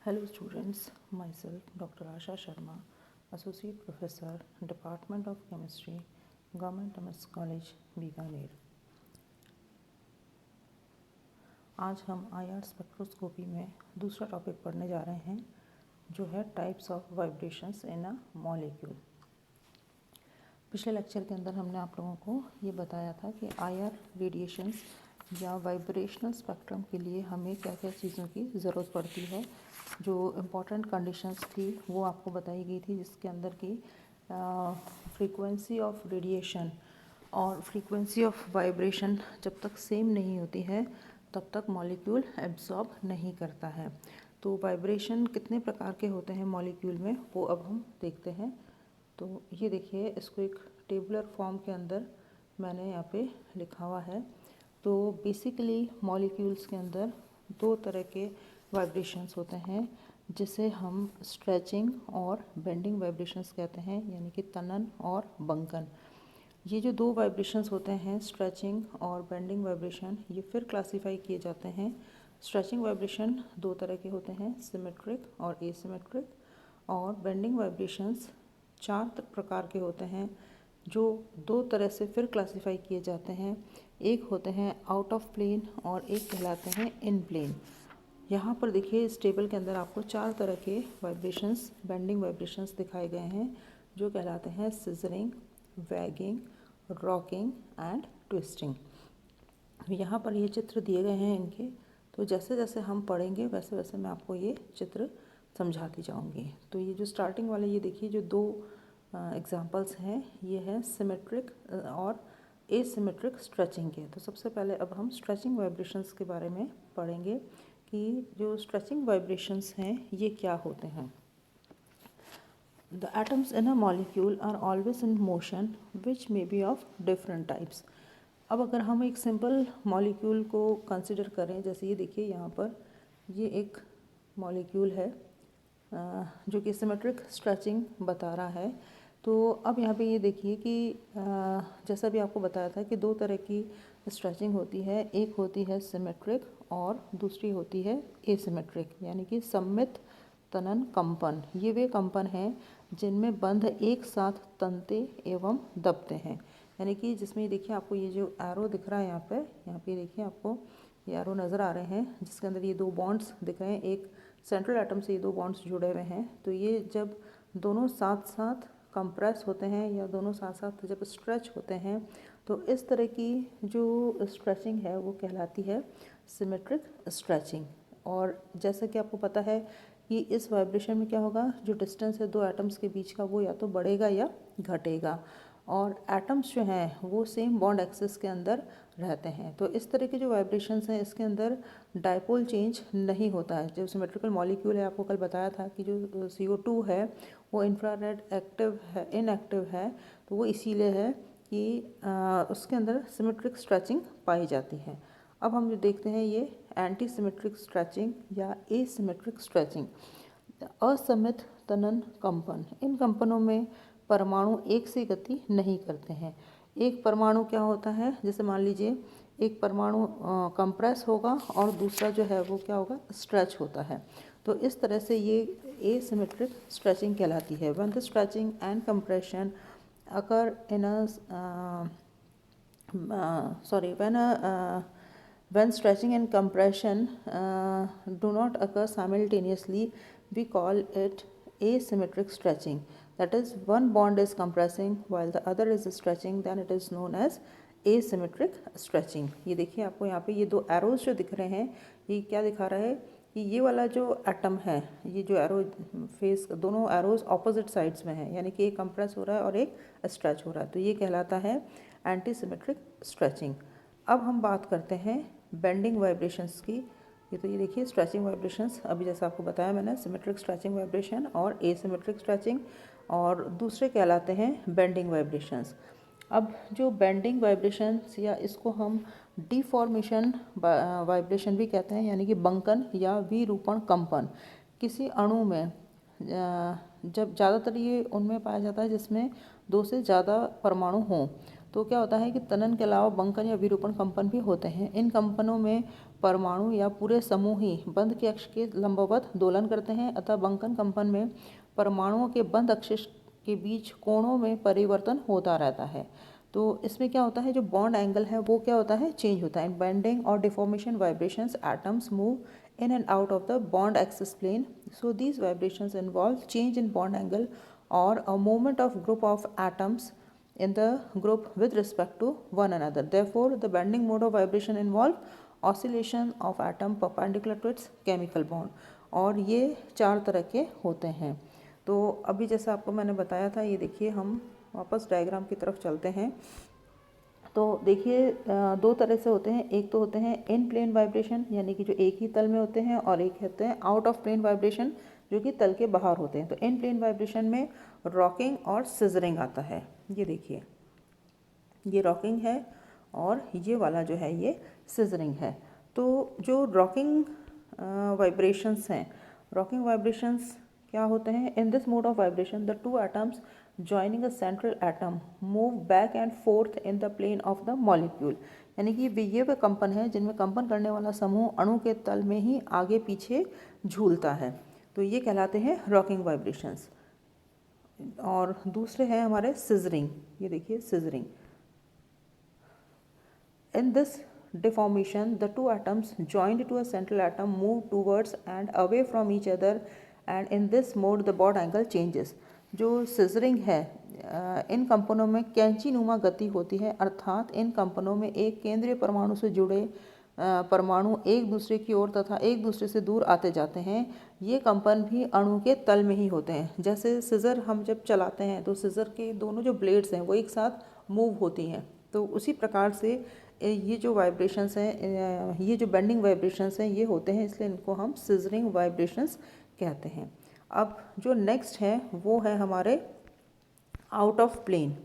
Hello students, myself Dr. Asha Sharma, Associate Professor, Department of Chemistry, Government MS College, Bikaner. आज हम IR spectroscopy में दूसरा topic पढ़ने जा रहे हैं जो है types of vibrations in a molecule. पिछले लेक्चर के अंदर हमने आप लोगों को ये बताया था कि IR रेडिएशंस या वाइब्रेशनल स्पेक्ट्रम के लिए हमें क्या क्या चीज़ों की ज़रूरत पड़ती है। जो इम्पॉर्टेंट कंडीशंस थी वो आपको बताई गई थी, जिसके अंदर की फ्रीक्वेंसी ऑफ रेडिएशन और फ्रीक्वेंसी ऑफ वाइब्रेशन जब तक सेम नहीं होती है तब तक मॉलिक्यूल एब्जॉर्ब नहीं करता है। तो वाइब्रेशन कितने प्रकार के होते हैं मॉलिक्यूल में वो अब हम देखते हैं। तो ये देखिए, इसको एक टेबुलर फॉर्म के अंदर मैंने यहाँ पे लिखा हुआ है। तो बेसिकली मॉलिक्यूल्स के अंदर दो तरह के वाइब्रेशंस होते हैं जिसे हम स्ट्रेचिंग और बेंडिंग वाइब्रेशंस कहते हैं, यानी कि तनन और बंकन। ये जो दो वाइब्रेशंस होते हैं, स्ट्रेचिंग और बेंडिंग वाइब्रेशन, ये फिर क्लासीफाई किए जाते हैं। स्ट्रेचिंग वाइब्रेशन दो तरह के होते हैं, सिमेट्रिक और एसिमेट्रिक। और बेंडिंग वाइब्रेशंस चार प्रकार के होते हैं जो दो तरह से फिर क्लासीफाई किए जाते हैं। एक होते हैं आउट ऑफ प्लेन और एक कहलाते हैं इन प्लेन। यहाँ पर देखिए, इस टेबल के अंदर आपको चार तरह के वाइब्रेशंस, बेंडिंग वाइब्रेशंस दिखाए गए हैं जो कहलाते हैं scissoring, waging, rocking and twisting. यहाँ पर ये चित्र दिए गए हैं इनके, तो जैसे जैसे हम पढ़ेंगे वैसे वैसे मैं आपको ये चित्र समझाती जाऊँगी। तो ये जो स्टार्टिंग वाले, ये देखिए जो दो एग्जांपल्स हैं, ये है सिमेट्रिक और एसिमेट्रिक स्ट्रेचिंग के। तो सबसे पहले अब हम स्ट्रेचिंग वाइब्रेशंस के बारे में पढ़ेंगे कि जो स्ट्रेचिंग वाइब्रेशंस हैं ये क्या होते हैं। The atoms in a molecule are always in motion which may be of different types। अब अगर हम एक सिंपल मॉलिक्यूल को कंसिडर करें, जैसे ये देखिए यहाँ पर ये एक मॉलिक्यूल है जो कि सिमेट्रिक स्ट्रेचिंग बता रहा है। तो अब यहाँ पे ये देखिए कि जैसा भी आपको बताया था कि दो तरह की स्ट्रेचिंग होती है, एक होती है सिमेट्रिक और दूसरी होती है एसिमेट्रिक, यानी कि सममित तनन कंपन। ये वे कंपन हैं जिनमें बंध एक साथ तनते एवं दबते हैं, यानी कि जिसमें देखिए आपको ये जो एरो दिख रहा है यहाँ पे देखिए आपको ये एरो नज़र आ रहे हैं जिसके अंदर ये दो बॉन्ड्स दिख रहे हैं। एक सेंट्रल एटम से ये दो बॉन्ड्स जुड़े हुए हैं। तो ये जब दोनों साथ साथ कंप्रेस होते हैं या दोनों साथ साथ जब स्ट्रेच होते हैं तो इस तरह की जो स्ट्रेचिंग है वो कहलाती है सिमेट्रिक स्ट्रेचिंग। और जैसा कि आपको पता है कि इस वाइब्रेशन में क्या होगा, जो डिस्टेंस है दो एटम्स के बीच का वो या तो बढ़ेगा या घटेगा, और एटम्स जो हैं वो सेम बॉन्ड एक्सिस के अंदर रहते हैं। तो इस तरह के जो वाइब्रेशंस हैं इसके अंदर डायपोल चेंज नहीं होता है। जो सिमेट्रिकल मॉलिक्यूल है, आपको कल बताया था कि जो CO2 है वो इंफ्रारेड एक्टिव है, इनएक्टिव है, तो वो इसीलिए है कि उसके अंदर सिमेट्रिक स्ट्रेचिंग पाई जाती है। अब हम जो देखते हैं ये एंटी सिमेट्रिक स्ट्रेचिंग या एसिमेट्रिक स्ट्रेचिंग। असमित तनन कंपन, इन कंपनों में परमाणु एक से गति नहीं करते हैं। एक परमाणु क्या होता है, जैसे मान लीजिए एक परमाणु कंप्रेस होगा और दूसरा जो है वो क्या होगा, स्ट्रेच होता है। तो इस तरह से ये एसिमेट्रिक स्ट्रेचिंग कहलाती है। When the stretching and compression occur in when stretching and compression do not occur simultaneously, we call it asymmetric stretching. That is, one bond is compressing while the other is stretching, then it is known as asymmetric stretching। ये देखिए आपको यहाँ पे ये दो arrows जो दिख रहे हैं, ये क्या दिखा रहा है कि ये वाला जो एटम है, ये जो एरो फेस, दोनों एरोज ऑपोजिट साइड्स में है, यानी कि एक कंप्रेस हो रहा है और एक स्ट्रेच हो रहा है। तो ये कहलाता है एंटी सिमेट्रिक स्ट्रेचिंग। अब हम बात करते हैं बेंडिंग वाइब्रेशंस की। ये देखिए स्ट्रेचिंग वाइब्रेशंस, अभी जैसा आपको बताया मैंने, सिमेट्रिक स्ट्रेचिंग वाइब्रेशन और एसिमेट्रिक स्ट्रेचिंग, और दूसरे कहलाते हैं बेंडिंग वाइब्रेशंस। अब जो बेंडिंग वाइब्रेशंस या इसको हम डिफॉर्मेशन वाइब्रेशन भी कहते हैं, यानी कि बंकन या विरूपण कंपन, किसी अणु में जब ज़्यादातर ये उनमें पाया जाता है जिसमें दो से ज़्यादा परमाणु हों, तो क्या होता है कि तनन के अलावा बंकन या विरूपण कंपन भी होते हैं। इन कंपनों में परमाणु या पूरे समूह ही बंध के अक्ष के लंबवत दोलन करते हैं, अतः बंकन कंपन में परमाणुओं के बंध अक्ष के बीच कोणों में परिवर्तन होता रहता है। तो इसमें क्या होता है, जो बॉन्ड एंगल है वो क्या होता है, चेंज होता है। इन बेंडिंग और deformation vibrations atoms move in and out of the bond axis plane, so these vibrations involve change in bond angle और a movement of group of atoms in the group with respect to one another. Therefore, the bending mode of vibration involve oscillation of atom perpendicular to its chemical bond. और ये 4 तरह के होते हैं। तो अभी जैसा आपको मैंने बताया था, ये देखिए हम वापस डायग्राम की तरफ चलते हैं। तो देखिए 2 तरह से होते हैं। एक तो होते हैं इन प्लेन वाइब्रेशन, यानी कि जो एक ही तल में होते हैं, और एक होते हैं आउट ऑफ प्लेन वाइब्रेशन, जो कि तल के बाहर होते हैं। तो इन प्लेन वाइब्रेशन में रॉकिंग और सिजरिंग आता है। ये देखिए, ये रॉकिंग है और ये वाला जो है ये सिजरिंग है। तो जो रॉकिंग वाइब्रेशंस हैं, रॉकिंग वाइब्रेशंस क्या होते हैं, in this mode of vibration the 2 atoms joining a central atom move back and forth in the plane of the molecule. यानी कि ये वे कंपन है जिनमें कंपन करने वाला समूह अणु के तल में ही आगे पीछे झूलता है। तो ये कहलाते हैं रॉकिंग वाइब्रेशंस। और दूसरे हैं हमारे सिजरिंग। ये देखिए scissoring. In this deformation, the 2 atoms joined to a central atom move towards and away from each other, and in this mode the bond angle changes. जो सिजरिंग है, इन कंपनों में कैंची नुमा गति होती है, अर्थात इन कंपनों में एक केंद्रीय परमाणु से जुड़े परमाणु एक दूसरे की ओर तथा एक दूसरे से दूर आते जाते हैं। ये कंपन भी अणु के तल में ही होते हैं। जैसे सिज़र हम जब चलाते हैं तो सिज़र के दोनों जो ब्लेड्स हैं वो एक साथ मूव होती हैं। तो उसी प्रकार से ये जो वाइब्रेशंस हैं, ये जो बेंडिंग वाइब्रेशंस हैं, ये होते हैं, इसलिए इनको हम सिजरिंग वाइब्रेशंस कहते हैं। अब जो नेक्स्ट है वो है हमारे आउट ऑफ प्लेन।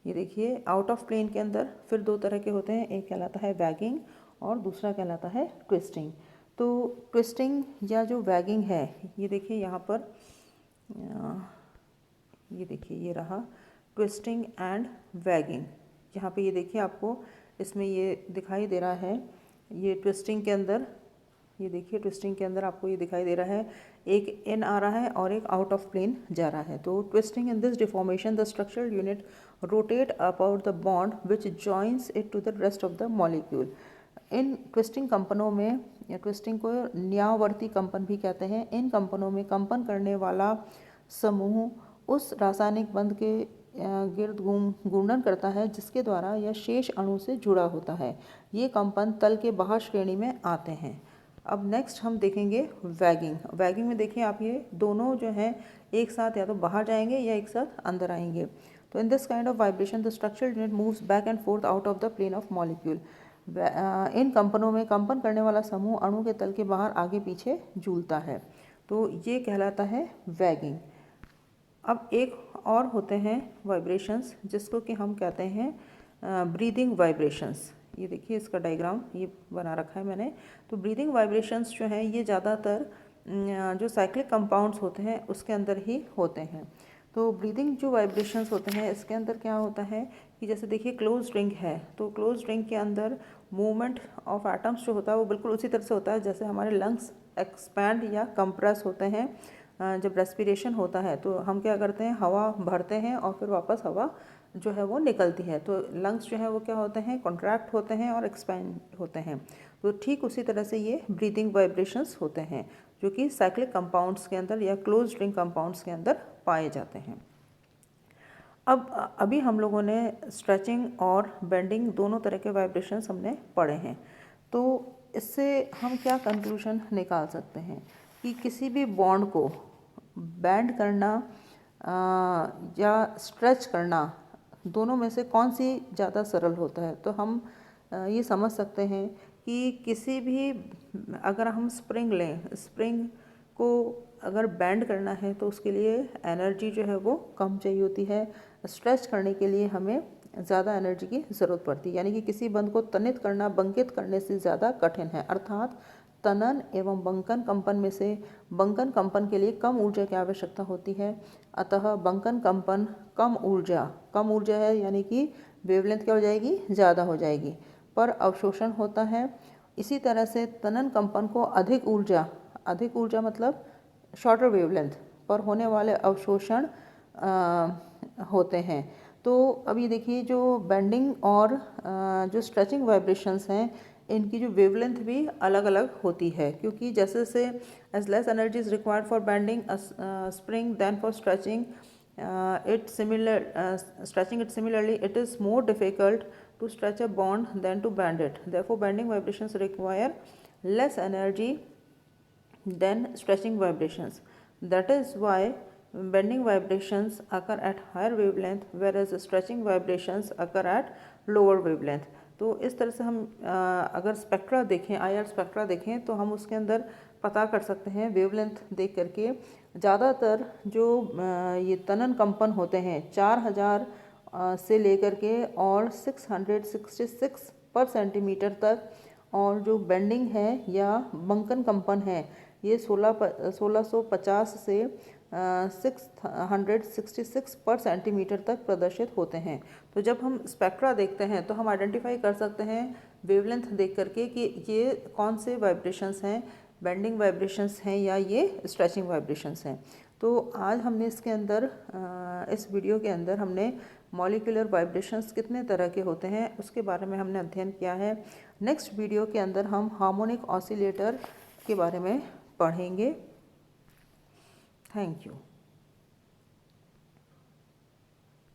ये देखिए आउट ऑफ प्लेन के अंदर फिर 2 तरह के होते हैं, एक कहलाता है वैगिंग और दूसरा कहलाता है ट्विस्टिंग। तो ट्विस्टिंग या जो वैगिंग है, ये देखिए यहाँ पर, ये देखिए ये रहा ट्विस्टिंग एंड वैगिंग। यहाँ पे ये देखिए आपको इसमें ये दिखाई दे रहा है, ये ट्विस्टिंग के अंदर, ये देखिए ट्विस्टिंग के अंदर आपको ये दिखाई दे रहा है, एक इन आ रहा है और एक आउट ऑफ प्लेन जा रहा है। तो twisting in this deformation the structural unit rotate about the bond which joins it to the rest of the molecule. In twisting कंपनों में, या ट्विस्टिंग को न्यायवर्ती कंपन भी कहते हैं, इन कंपनों में कंपन करने वाला समूह उस रासायनिक बंध के गिर्द घूर्णन करता है जिसके द्वारा यह शेष अणु से जुड़ा होता है। ये कंपन तल के बाहर श्रेणी में आते हैं। अब नेक्स्ट हम देखेंगे वैगिंग। वैगिंग में देखिए आप, ये दोनों जो हैं एक साथ या तो बाहर जाएंगे या एक साथ अंदर आएंगे। तो in this kind of vibration the structural unit moves back and forth out of the plane of molecule. इन कंपनों में कंपन करने वाला समूह अणु के तल के बाहर आगे पीछे झूलता है। तो ये कहलाता है वैगिंग। अब एक और होते हैं वाइब्रेशंस जिसको कि हम कहते हैं ब्रीदिंग वाइब्रेशंस। ये देखिए इसका डायग्राम ये बना रखा है मैंने। तो ब्रीदिंग वाइब्रेशंस जो हैं ये ज़्यादातर जो साइक्लिक कंपाउंड्स होते हैं उसके अंदर ही होते हैं। तो ब्रीदिंग जो वाइब्रेशंस होते हैं इसके अंदर क्या होता है कि जैसे देखिए क्लोज रिंग है, तो क्लोज रिंग के अंदर मूवमेंट ऑफ एटम्स जो होता है वो बिल्कुल उसी तरह से होता है जैसे हमारे लंग्स एक्सपैंड या कंप्रेस होते हैं। जब रेस्पिरेशन होता है तो हम क्या करते हैं, हवा भरते हैं और फिर वापस हवा जो है वो निकलती है। तो लंग्स जो है वो क्या होते हैं, कॉन्ट्रैक्ट होते हैं और एक्सपैंड होते हैं। तो ठीक उसी तरह से ये ब्रीदिंग वाइब्रेशंस होते हैं जो कि साइक्लिक कंपाउंड्स के अंदर या क्लोज रिंग कंपाउंड्स के अंदर पाए जाते हैं। अब अभी हम लोगों ने स्ट्रेचिंग और बेंडिंग दोनों तरह के वाइब्रेशंस हमने पढ़े हैं। तो इससे हम क्या कंक्लूजन निकाल सकते हैं कि किसी भी बॉन्ड को बैंड करना या स्ट्रेच करना, दोनों में से कौन सी ज़्यादा सरल होता है। तो हम ये समझ सकते हैं कि किसी भी, अगर हम स्प्रिंग लें, स्प्रिंग को अगर बैंड करना है तो उसके लिए एनर्जी जो है वो कम चाहिए होती है। स्ट्रेच करने के लिए हमें ज़्यादा एनर्जी की ज़रूरत पड़ती है। यानी कि किसी बंध को तनित करना बंकित करने से ज़्यादा कठिन है। अर्थात तनन एवं बंकन कंपन में से बंकन कंपन के लिए कम ऊर्जा की आवश्यकता होती है। अतः बंकन कंपन कम ऊर्जा है, यानी कि वेवलेंथ क्या हो जाएगी, ज़्यादा हो जाएगी, पर अवशोषण होता है इसी तरह से तनन कंपन को अधिक ऊर्जा मतलब शॉर्टर वेवलेंथ पर होने वाले अवशोषण होते हैं। तो अब ये देखिए जो बेंडिंग और जो स्ट्रेचिंग वाइब्रेशंस हैं, इनकी जो वेवलेंथ भी अलग अलग होती है, क्योंकि जैसे से as less energy is required for bending spring then for stretching it similarly it is more difficult to stretch a bond than to bend it. Therefore bending vibrations require less energy than stretching vibrations. That is why bending vibrations occur at higher wavelength whereas stretching vibrations occur at lower wavelength. तो इस तरह से हम अगर spectra देखें, IR spectra देखें, तो हम उसके अंदर पता कर सकते हैं वेवलेंथ देख करके। ज़्यादातर जो ये तनन कंपन होते हैं 4000 से लेकर के और 666 पर सेंटीमीटर तक, और जो बेंडिंग है या बंकन कंपन है ये 1650 से 666 पर सेंटीमीटर तक प्रदर्शित होते हैं। तो जब हम स्पेक्ट्रा देखते हैं तो हम आइडेंटिफाई कर सकते हैं वेवलेंथ देख करके कि ये कौन से वाइब्रेशंस हैं, बेंडिंग वाइब्रेशंस हैं या ये स्ट्रेचिंग वाइब्रेशंस हैं। तो आज हमने इसके अंदर इस वीडियो के अंदर हमने मॉलिक्यूलर वाइब्रेशंस कितने तरह के होते हैं उसके बारे में हमने अध्ययन किया है। नेक्स्ट वीडियो के अंदर हम हार्मोनिक ऑसिलेटर के बारे में पढ़ेंगे। Thank you.